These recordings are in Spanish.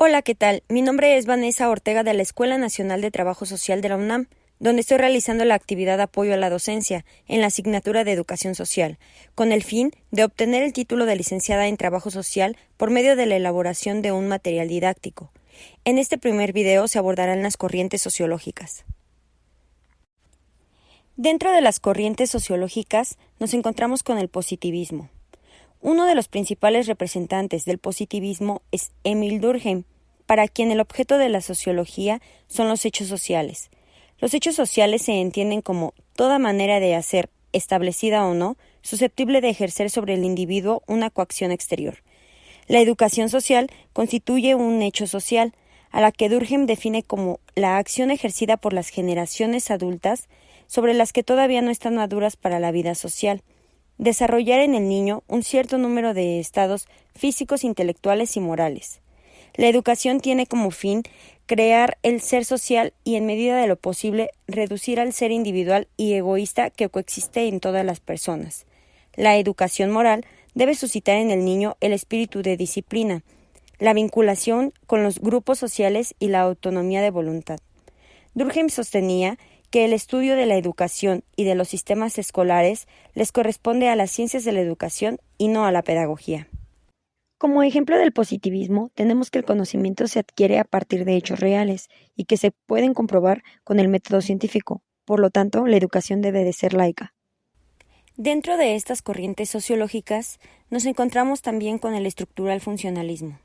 Hola, ¿qué tal? Mi nombre es Vanessa Ortega de la Escuela Nacional de Trabajo Social de la UNAM, donde estoy realizando la actividad Apoyo a la Docencia en la asignatura de Educación Social, con el fin de obtener el título de licenciada en Trabajo Social por medio de la elaboración de un material didáctico. En este primer video se abordarán las corrientes sociológicas. Dentro de las corrientes sociológicas nos encontramos con el positivismo. Uno de los principales representantes del positivismo es Emil Durkheim, para quien el objeto de la sociología son los hechos sociales. Los hechos sociales se entienden como toda manera de hacer, establecida o no, susceptible de ejercer sobre el individuo una coacción exterior. La educación social constituye un hecho social, a la que Durkheim define como la acción ejercida por las generaciones adultas sobre las que todavía no están maduras para la vida social. Desarrollar en el niño un cierto número de estados físicos, intelectuales y morales. La educación tiene como fin crear el ser social y, en medida de lo posible, reducir al ser individual y egoísta que coexiste en todas las personas. La educación moral debe suscitar en el niño el espíritu de disciplina, la vinculación con los grupos sociales y la autonomía de voluntad. Durkheim sostenía que el estudio de la educación y de los sistemas escolares les corresponde a las ciencias de la educación y no a la pedagogía. Como ejemplo del positivismo, tenemos que el conocimiento se adquiere a partir de hechos reales y que se pueden comprobar con el método científico. Por lo tanto, la educación debe de ser laica. Dentro de estas corrientes sociológicas, nos encontramos también con el estructural funcionalismo.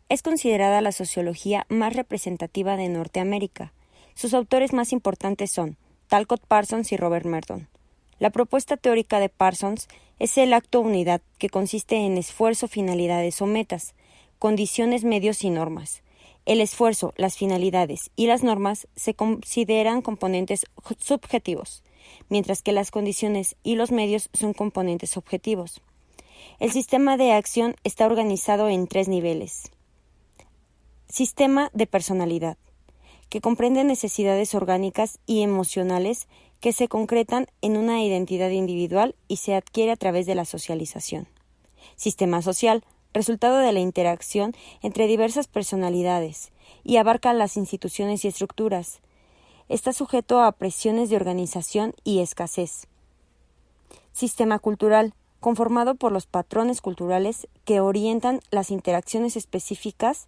Es considerada la sociología más representativa de Norteamérica. Sus autores más importantes son Talcott Parsons y Robert Merton. La propuesta teórica de Parsons es el acto-unidad, que consiste en esfuerzo, finalidades o metas, condiciones, medios y normas. El esfuerzo, las finalidades y las normas se consideran componentes subjetivos, mientras que las condiciones y los medios son componentes objetivos. El sistema de acción está organizado en 3 niveles. Sistema de personalidad, que comprende necesidades orgánicas y emocionales que se concretan en una identidad individual y se adquiere a través de la socialización. Sistema social, resultado de la interacción entre diversas personalidades y abarca las instituciones y estructuras. Está sujeto a presiones de organización y escasez. Sistema cultural, conformado por los patrones culturales que orientan las interacciones específicas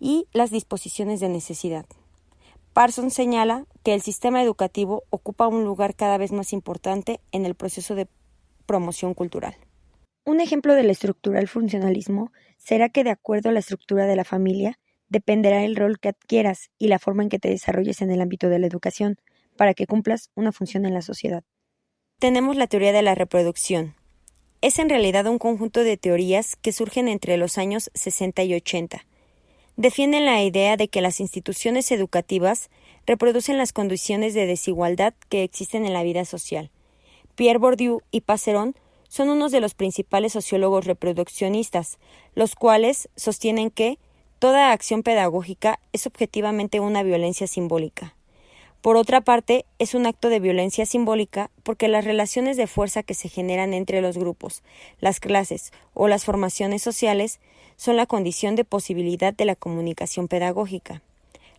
y las disposiciones de necesidad. Parsons señala que el sistema educativo ocupa un lugar cada vez más importante en el proceso de promoción cultural. Un ejemplo del estructural funcionalismo será que, de acuerdo a la estructura de la familia, dependerá el rol que adquieras y la forma en que te desarrolles en el ámbito de la educación para que cumplas una función en la sociedad. Tenemos la teoría de la reproducción. Es en realidad un conjunto de teorías que surgen entre los años 60 y 80. Defienden la idea de que las instituciones educativas reproducen las condiciones de desigualdad que existen en la vida social. Pierre Bourdieu y Passeron son unos de los principales sociólogos reproduccionistas, los cuales sostienen que toda acción pedagógica es objetivamente una violencia simbólica. Por otra parte, es un acto de violencia simbólica porque las relaciones de fuerza que se generan entre los grupos, las clases o las formaciones sociales son la condición de posibilidad de la comunicación pedagógica.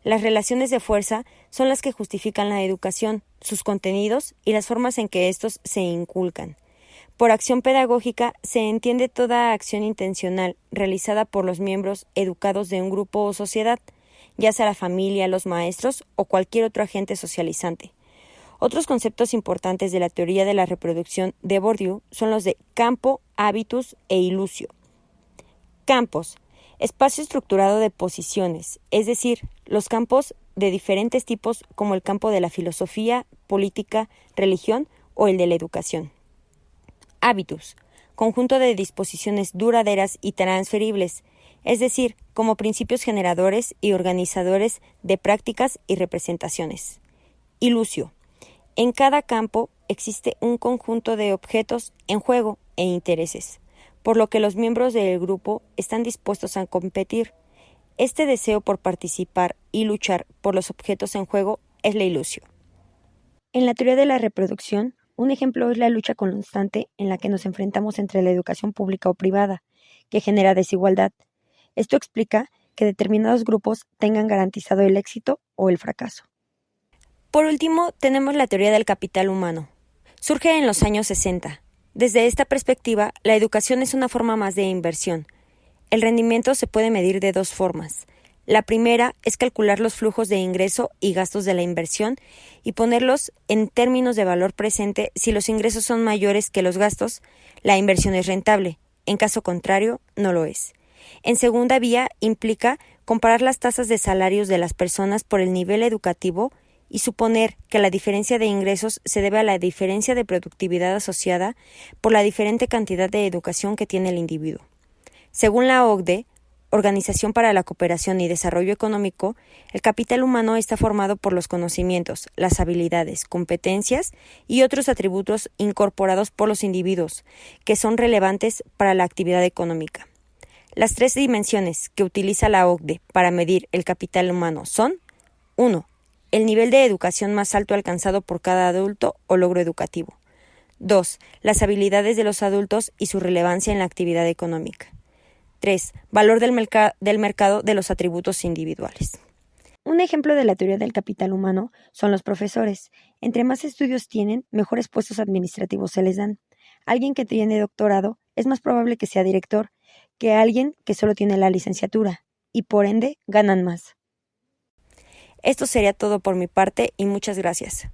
Las relaciones de fuerza son las que justifican la educación, sus contenidos y las formas en que estos se inculcan. Por acción pedagógica se entiende toda acción intencional realizada por los miembros educados de un grupo o sociedad, ya sea la familia, los maestros o cualquier otro agente socializante. Otros conceptos importantes de la teoría de la reproducción de Bourdieu son los de campo, habitus e ilusio. Campos: espacio estructurado de posiciones, es decir, los campos de diferentes tipos como el campo de la filosofía, política, religión o el de la educación. Habitus: conjunto de disposiciones duraderas y transferibles, es decir, como principios generadores y organizadores de prácticas y representaciones. Ilusio: en cada campo existe un conjunto de objetos en juego e intereses, por lo que los miembros del grupo están dispuestos a competir. Este deseo por participar y luchar por los objetos en juego es la ilusio. En la teoría de la reproducción, un ejemplo es la lucha constante en la que nos enfrentamos entre la educación pública o privada, que genera desigualdad. Esto explica que determinados grupos tengan garantizado el éxito o el fracaso. Por último, tenemos la teoría del capital humano. Surge en los años 60. Desde esta perspectiva, la educación es una forma más de inversión. El rendimiento se puede medir de dos formas. La primera es calcular los flujos de ingreso y gastos de la inversión y ponerlos en términos de valor presente. Si los ingresos son mayores que los gastos, la inversión es rentable. En caso contrario, no lo es. En segunda vía, implica comparar las tasas de salarios de las personas por el nivel educativo y suponer que la diferencia de ingresos se debe a la diferencia de productividad asociada por la diferente cantidad de educación que tiene el individuo. Según la OCDE, Organización para la Cooperación y Desarrollo Económico, el capital humano está formado por los conocimientos, las habilidades, competencias y otros atributos incorporados por los individuos, que son relevantes para la actividad económica. Las tres dimensiones que utiliza la OCDE para medir el capital humano son: 1. El nivel de educación más alto alcanzado por cada adulto o logro educativo. 2. Las habilidades de los adultos y su relevancia en la actividad económica. 3. Valor del mercado de los atributos individuales. Un ejemplo de la teoría del capital humano son los profesores. Entre más estudios tienen, mejores puestos administrativos se les dan. Alguien que tiene doctorado es más probable que sea director que alguien que solo tiene la licenciatura, y por ende ganan más. Esto sería todo por mi parte y muchas gracias.